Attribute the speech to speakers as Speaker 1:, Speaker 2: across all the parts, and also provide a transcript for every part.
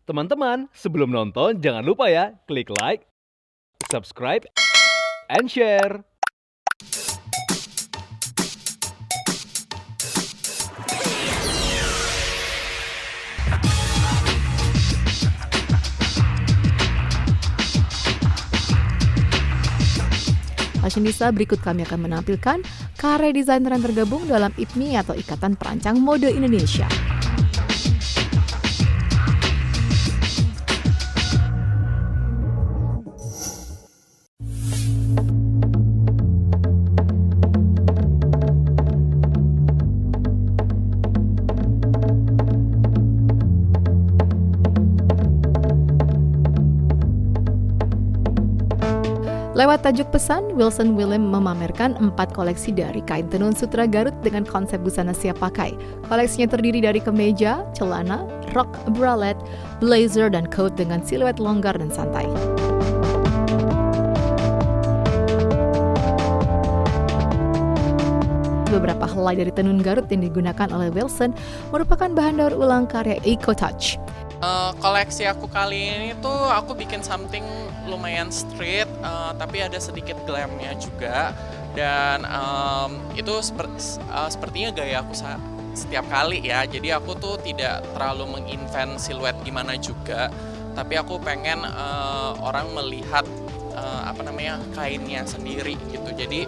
Speaker 1: Teman-teman, sebelum nonton jangan lupa ya klik like, subscribe, and share.
Speaker 2: Fashionista, berikut kami akan menampilkan karya desainer yang tergabung dalam IPMI atau Ikatan Perancang Mode Indonesia. Lewat tajuk pesan, Wilson Willem memamerkan 4 koleksi dari kain tenun sutra Garut dengan konsep busana siap pakai. Koleksinya terdiri dari kemeja, celana, rok, bralette, blazer, dan coat dengan siluet longgar dan santai. Beberapa helai dari tenun Garut yang digunakan oleh Wilson merupakan bahan daur ulang karya Eco Touch.
Speaker 3: Koleksi aku kali ini tuh aku bikin something lumayan street, tapi ada sedikit glamnya juga, dan itu sepertinya gaya aku setiap kali ya. Jadi aku tuh tidak terlalu menginvent siluet gimana juga, tapi aku pengen orang melihat kainnya sendiri gitu. Jadi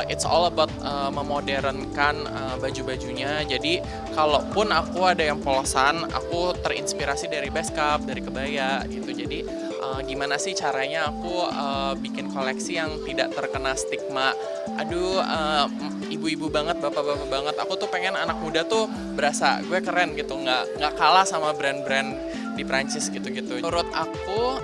Speaker 3: it's all about memodernkan baju-bajunya. Jadi kalaupun aku ada yang polosan, aku terinspirasi dari beskap, dari kebaya gitu. Jadi gimana sih caranya aku bikin koleksi yang tidak terkena stigma, ibu-ibu banget, bapak-bapak banget. Aku tuh pengen anak muda tuh berasa gue keren gitu, nggak kalah sama brand-brand di Prancis gitu-gitu. Menurut aku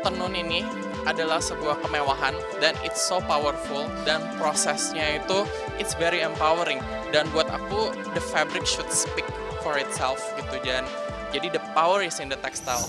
Speaker 3: tenun ini adalah sebuah kemewahan dan it's so powerful, dan prosesnya itu it's very empowering, dan buat aku the fabric should speak for itself gitu. Dan jadi the power is in the textile.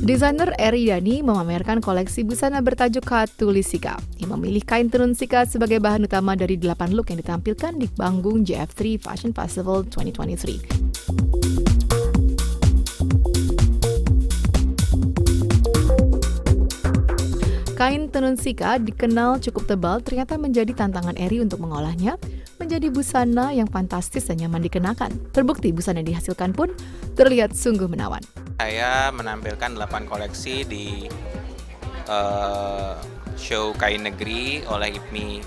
Speaker 2: Desainer Eri Dani memamerkan koleksi busana bertajuk Katulistika. Ia memilih kain tenun sika sebagai bahan utama dari 8 look yang ditampilkan di panggung JF3 Fashion Festival 2023. Kain tenun sika dikenal cukup tebal, ternyata menjadi tantangan Eri untuk mengolahnya menjadi busana yang fantastis dan nyaman dikenakan. Terbukti busana yang dihasilkan pun terlihat sungguh menawan.
Speaker 4: Saya menampilkan 8 koleksi di show kain negeri oleh IPMI.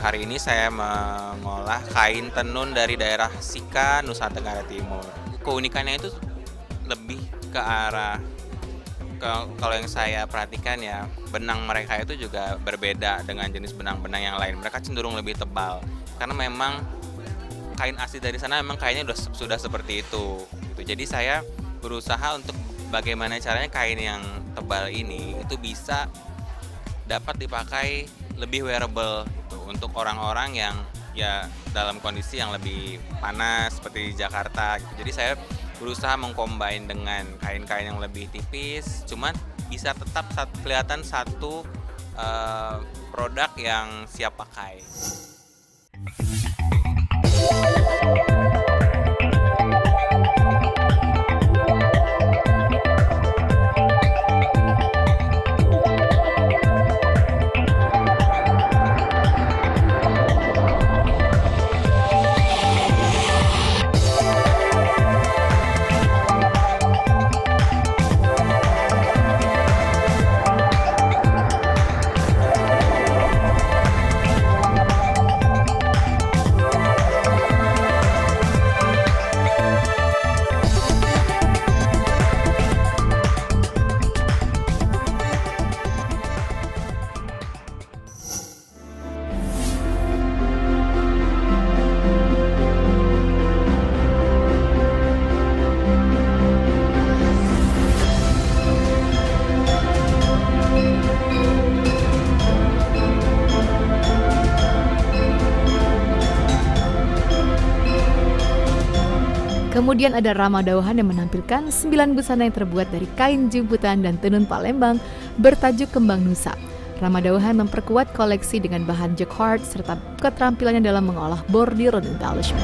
Speaker 4: Hari ini saya mengolah kain tenun dari daerah Sika, Nusa Tenggara Timur. Keunikannya itu lebih ke arah, kalau yang saya perhatikan ya, benang mereka itu juga berbeda dengan jenis benang-benang yang lain. Mereka cenderung lebih tebal karena memang kain asli dari sana memang kainnya sudah seperti itu. Jadi saya berusaha untuk bagaimana caranya kain yang tebal ini itu bisa dapat dipakai lebih wearable gitu, untuk orang-orang yang ya dalam kondisi yang lebih panas seperti di Jakarta gitu. Jadi saya berusaha mengcombine dengan kain-kain yang lebih tipis, cuman bisa tetap kelihatan satu produk yang siap pakai.
Speaker 2: Kemudian ada Rama Dauhan yang menampilkan 9 busana yang terbuat dari kain jemputan dan tenun Palembang bertajuk Kembang Nusa. Rama Dauhan memperkuat koleksi dengan bahan jacquard serta keterampilannya dalam mengolah bordir dan embellishment.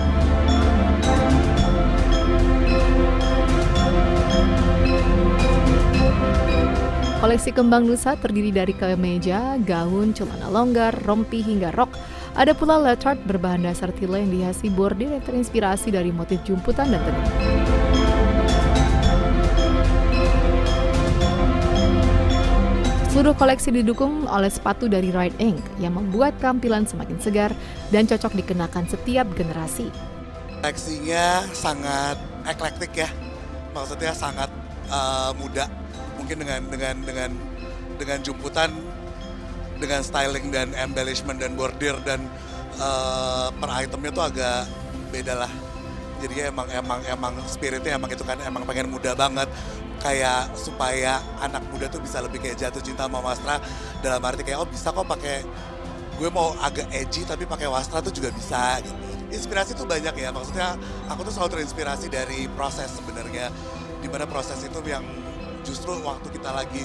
Speaker 2: Koleksi Kembang Nusa terdiri dari kemeja, gaun, celana longgar, rompi hingga rok. Ada pula leotard berbahan dasar tila yang dihiasi bordir yang terinspirasi dari motif jumputan dan tenun. Seluruh koleksi didukung oleh sepatu dari Ride Inc. yang membuat tampilan semakin segar dan cocok dikenakan setiap generasi.
Speaker 5: Koleksinya sangat eklektik ya, maksudnya sangat muda. Mungkin dengan jumputan, dengan styling dan embellishment dan bordir dan per itemnya tuh agak beda lah. Jadinya emang spiritnya emang itu kan emang pengen muda banget, kayak supaya anak muda tuh bisa lebih kayak jatuh cinta sama wastra, dalam arti kayak bisa kok pakai, gue mau agak edgy tapi pakai wastra tuh juga bisa gitu. Inspirasi tuh banyak ya, maksudnya aku tuh selalu terinspirasi dari proses sebenarnya, dimana proses itu yang justru waktu kita lagi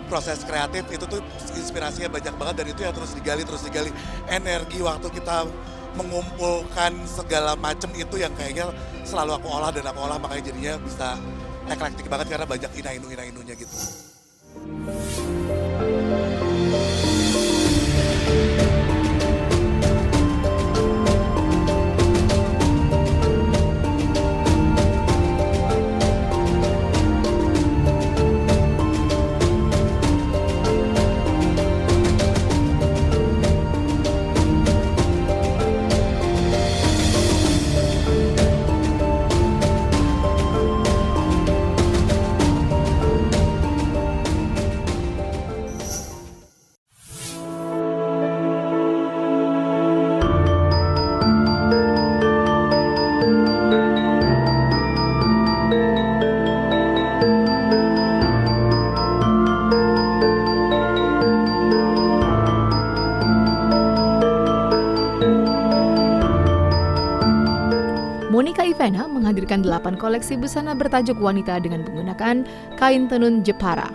Speaker 5: proses kreatif itu tuh inspirasinya banyak banget, dan itu yang terus digali energi waktu kita mengumpulkan segala macam itu yang kayaknya selalu aku olah, makanya jadinya bisa eklektik banget karena banyak ina-inunya gitu.
Speaker 2: Monica Ivana menghadirkan 8 koleksi busana bertajuk wanita dengan menggunakan kain tenun Jepara.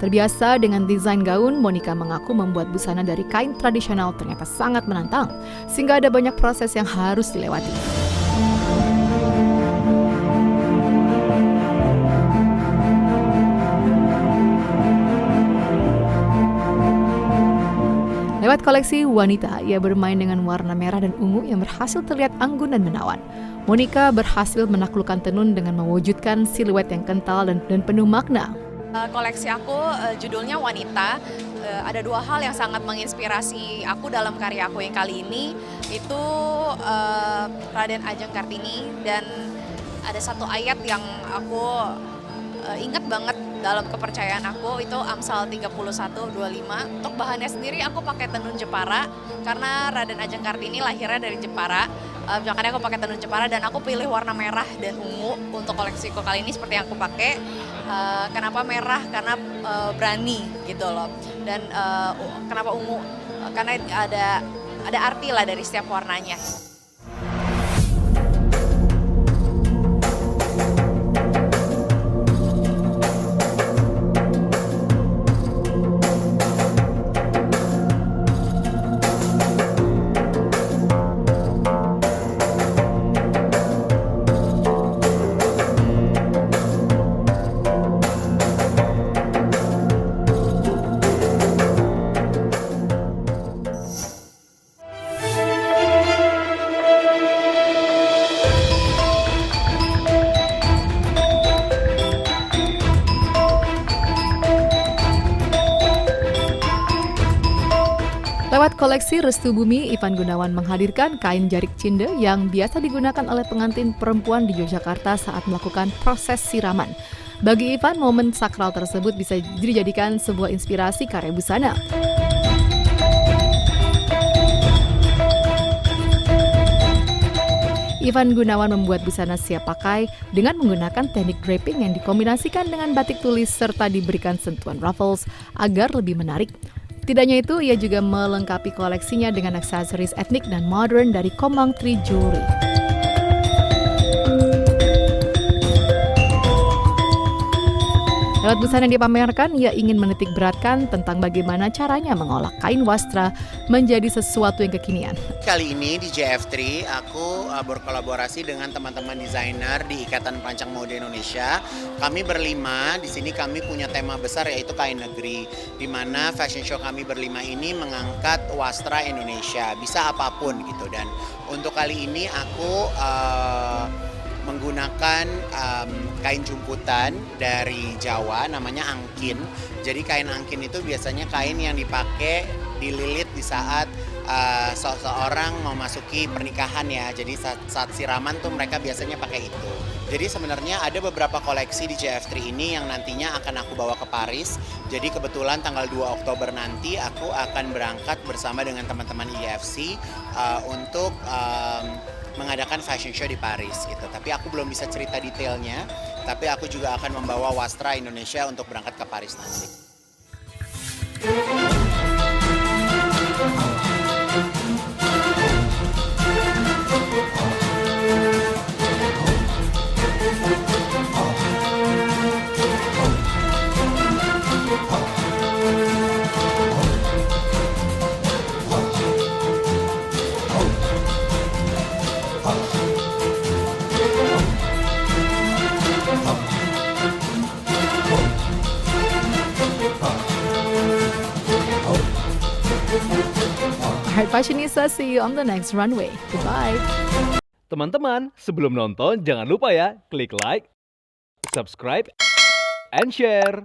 Speaker 2: Terbiasa dengan desain gaun, Monica mengaku membuat busana dari kain tradisional ternyata sangat menantang, sehingga ada banyak proses yang harus dilewati. Lewat koleksi wanita, ia bermain dengan warna merah dan ungu yang berhasil terlihat anggun dan menawan. Monica berhasil menaklukkan tenun dengan mewujudkan siluet yang kental dan penuh makna.
Speaker 6: Koleksi aku judulnya Wanita. Ada 2 hal yang sangat menginspirasi aku dalam karya aku yang kali ini, itu Raden Ajeng Kartini, dan ada satu ayat yang aku ingat banget dalam kepercayaan aku, itu Amsal 31:25. Untuk bahannya sendiri aku pakai tenun Jepara karena Raden Ajeng Kartini lahirnya dari Jepara. Makanya aku pakai tenun Jepara, dan aku pilih warna merah dan ungu untuk koleksiku kali ini seperti yang aku pakai. Kenapa merah? Karena berani gitu loh. Dan kenapa ungu? Karena ada arti lah dari setiap warnanya.
Speaker 2: Lewat koleksi Restu Bumi, Ivan Gunawan menghadirkan kain jarik cinde yang biasa digunakan oleh pengantin perempuan di Yogyakarta saat melakukan proses siraman. Bagi Ivan, momen sakral tersebut bisa dijadikan sebuah inspirasi karya busana. Ivan Gunawan membuat busana siap pakai dengan menggunakan teknik draping yang dikombinasikan dengan batik tulis serta diberikan sentuhan ruffles agar lebih menarik. Tidak hanya itu, ia juga melengkapi koleksinya dengan aksesoris etnik dan modern dari Komang Tree Jewelry. Lewat busana yang dipamerkan, ia ingin menitik beratkan tentang bagaimana caranya mengolah kain wastra menjadi sesuatu yang kekinian.
Speaker 7: Kali ini di JF3 aku berkolaborasi dengan teman-teman desainer di Ikatan Perancang Mode Indonesia. Kami berlima, di sini kami punya tema besar yaitu kain negeri, di mana fashion show kami berlima ini mengangkat wastra Indonesia, bisa apapun gitu. Dan untuk kali ini aku menggunakan kain jumputan dari Jawa namanya angkin. Jadi kain angkin itu biasanya kain yang dipakai dililit di saat seseorang memasuki pernikahan ya. Jadi saat siraman tuh mereka biasanya pakai itu. Jadi sebenarnya ada beberapa koleksi di JF3 ini yang nantinya akan aku bawa ke Paris. Jadi kebetulan tanggal 2 Oktober nanti aku akan berangkat bersama dengan teman-teman IFC untuk mengadakan fashion show di Paris gitu. Tapi aku belum bisa cerita detailnya, tapi aku juga akan membawa wastra Indonesia untuk berangkat ke Paris nanti.
Speaker 2: Alright, Fashionista, see you on the next runway. Goodbye.
Speaker 1: Teman-teman, sebelum nonton jangan lupa ya klik like, subscribe, and share.